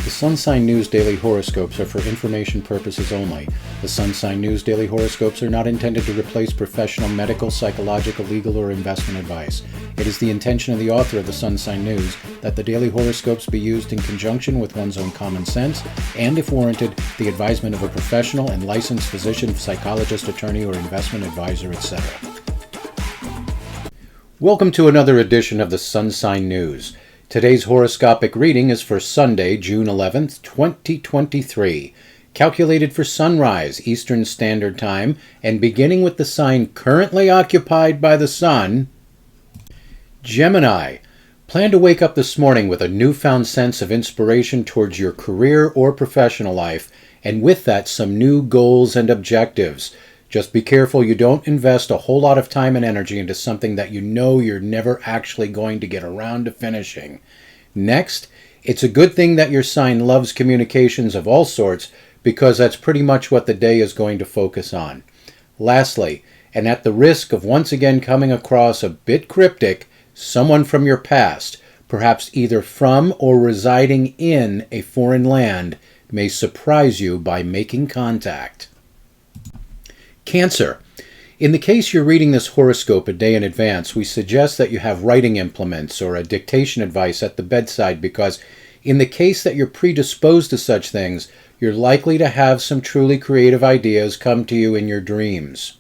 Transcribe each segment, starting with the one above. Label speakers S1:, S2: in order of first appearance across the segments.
S1: The Sun Sign News Daily Horoscopes are for information purposes only. The Sun Sign News Daily Horoscopes are not intended to replace professional medical, psychological, legal, or investment advice. It is the intention of the author of the Sun Sign News that the daily horoscopes be used in conjunction with one's own common sense and, if warranted, the advisement of a professional and licensed physician, psychologist, attorney, or investment advisor, etc. Welcome to another edition of the Sun Sign News. Today's horoscopic reading is for Sunday, June 11th, 2023, calculated for sunrise Eastern Standard Time and beginning with the sign currently occupied by the Sun. Gemini, plan to wake up this morning with a newfound sense of inspiration towards your career or professional life, and with that some new goals and objectives. Just be careful you don't invest a whole lot of time and energy into something that you know you're never actually going to get around to finishing. Next, it's a good thing that your sign loves communications of all sorts, because that's pretty much what the day is going to focus on. Lastly, and at the risk of once again coming across a bit cryptic, someone from your past, perhaps either from or residing in a foreign land, may surprise you by making contact. Cancer. In the case you're reading this horoscope a day in advance, we suggest that you have writing implements or a dictation device at the bedside, because in the case that you're predisposed to such things, you're likely to have some truly creative ideas come to you in your dreams.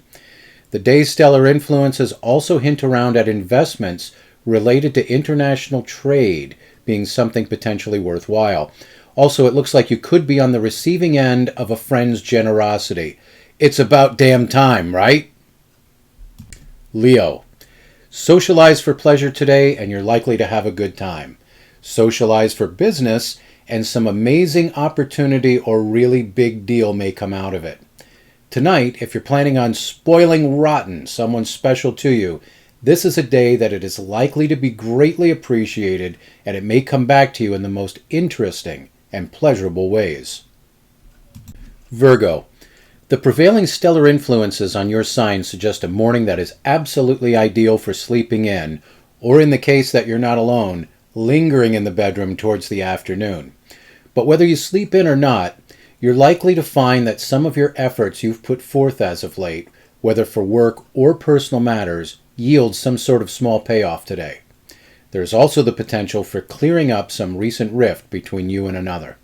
S1: The day's stellar influences also hint around at investments related to international trade being something potentially worthwhile. Also, it looks like you could be on the receiving end of a friend's generosity. It's about damn time, right? Leo. Socialize for pleasure today and you're likely to have a good time. Socialize for business and some amazing opportunity or really big deal may come out of it. Tonight, if you're planning on spoiling rotten someone special to you, this is a day that it is likely to be greatly appreciated, and it may come back to you in the most interesting and pleasurable ways. Virgo. The prevailing stellar influences on your sign suggest a morning that is absolutely ideal for sleeping in, or in the case that you're not alone, lingering in the bedroom towards the afternoon. But whether you sleep in or not, you're likely to find that some of your efforts you've put forth as of late, whether for work or personal matters, yield some sort of small payoff today. There's also the potential for clearing up some recent rift between you and another.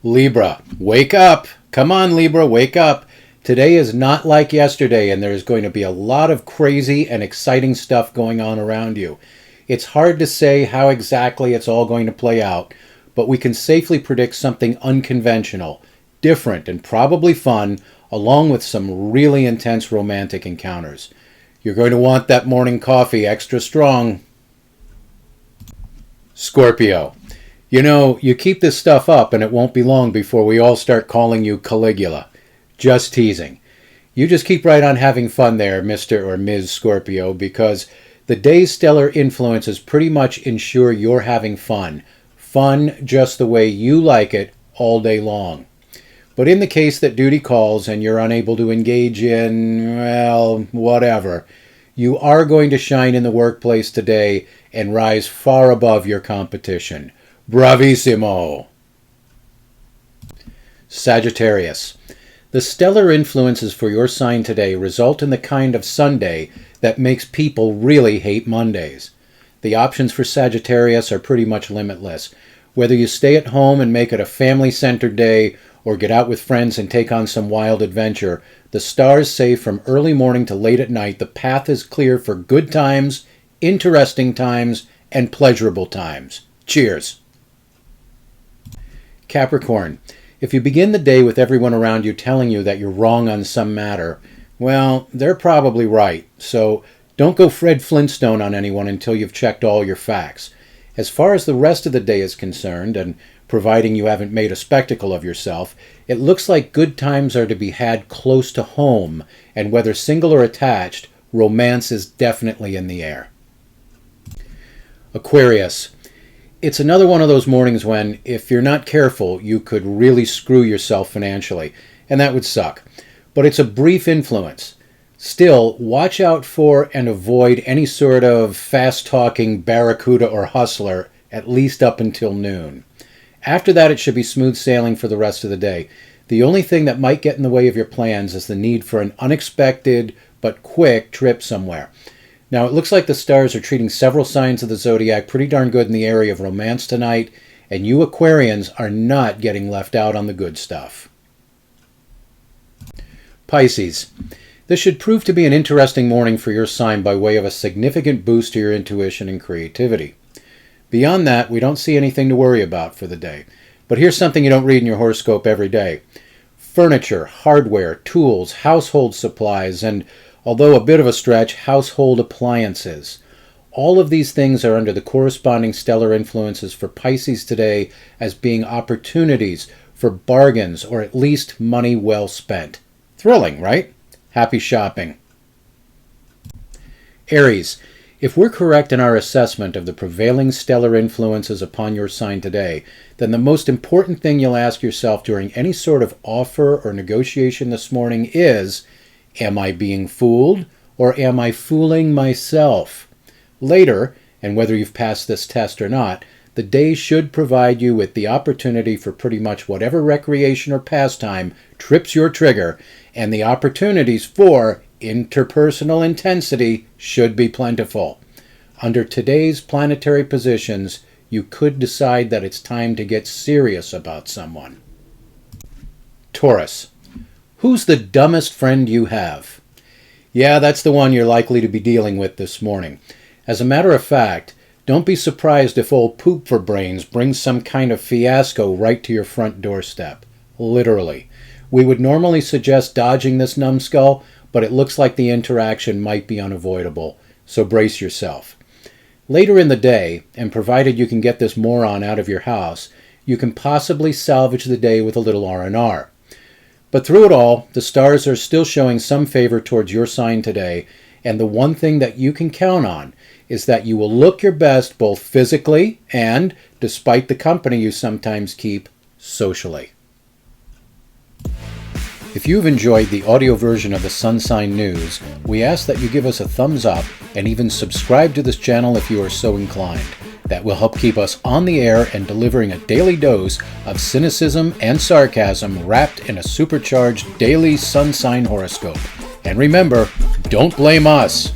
S1: Libra, wake up! Come on, Libra, wake up. Today is not like yesterday, and there's going to be a lot of crazy and exciting stuff going on around you. It's hard to say how exactly it's all going to play out, but we can safely predict something unconventional, different, and probably fun, along with some really intense romantic encounters. You're going to want that morning coffee extra strong. Scorpio. You know, you keep this stuff up and it won't be long before we all start calling you Caligula. Just teasing. You just keep right on having fun there, Mr. or Ms. Scorpio, because the day's stellar influences pretty much ensure you're having fun. Fun just the way you like it all day long. But in the case that duty calls and you're unable to engage in, well, whatever, you are going to shine in the workplace today and rise far above your competition. Bravissimo! Sagittarius. The stellar influences for your sign today result in the kind of Sunday that makes people really hate Mondays. The options for Sagittarius are pretty much limitless. Whether you stay at home and make it a family-centered day or get out with friends and take on some wild adventure, the stars say from early morning to late at night the path is clear for good times, interesting times, and pleasurable times. Cheers! Capricorn, if you begin the day with everyone around you telling you that you're wrong on some matter, well, they're probably right, so don't go Fred Flintstone on anyone until you've checked all your facts. As far as the rest of the day is concerned, and providing you haven't made a spectacle of yourself, it looks like good times are to be had close to home, and whether single or attached, romance is definitely in the air. Aquarius. It's another one of those mornings when, if you're not careful, you could really screw yourself financially, and that would suck. But it's a brief influence. Still, watch out for and avoid any sort of fast-talking barracuda or hustler at least up until noon. After that, it should be smooth sailing for the rest of the day. The only thing that might get in the way of your plans is the need for an unexpected but quick trip somewhere. Now, it looks like the stars are treating several signs of the zodiac pretty darn good in the area of romance tonight, and you Aquarians are not getting left out on the good stuff. Pisces. This should prove to be an interesting morning for your sign by way of a significant boost to your intuition and creativity. Beyond that, we don't see anything to worry about for the day. But here's something you don't read in your horoscope every day. Furniture, hardware, tools, household supplies, and, although a bit of a stretch, household appliances. All of these things are under the corresponding stellar influences for Pisces today as being opportunities for bargains or at least money well spent. Thrilling, right? Happy shopping. Aries. If we're correct in our assessment of the prevailing stellar influences upon your sign today, then the most important thing you'll ask yourself during any sort of offer or negotiation this morning is, am I being fooled or am I fooling myself? Later, and whether you've passed this test or not, the day should provide you with the opportunity for pretty much whatever recreation or pastime trips your trigger, and the opportunities for interpersonal intensity should be plentiful. Under today's planetary positions, you could decide that it's time to get serious about someone. Taurus. Who's the dumbest friend you have? Yeah, that's the one you're likely to be dealing with this morning. As a matter of fact, don't be surprised if old Poop for Brains brings some kind of fiasco right to your front doorstep. Literally. We would normally suggest dodging this numbskull, but it looks like the interaction might be unavoidable, so brace yourself. Later in the day, and provided you can get this moron out of your house, you can possibly salvage the day with a little R&R. But through it all, the stars are still showing some favor towards your sign today, and the one thing that you can count on is that you will look your best both physically and, despite the company you sometimes keep, socially. If you've enjoyed the audio version of the Sun Sign News, we ask that you give us a thumbs up and even subscribe to this channel if you are so inclined. That will help keep us on the air and delivering a daily dose of cynicism and sarcasm wrapped in a supercharged daily sun sign horoscope. And remember, don't blame us.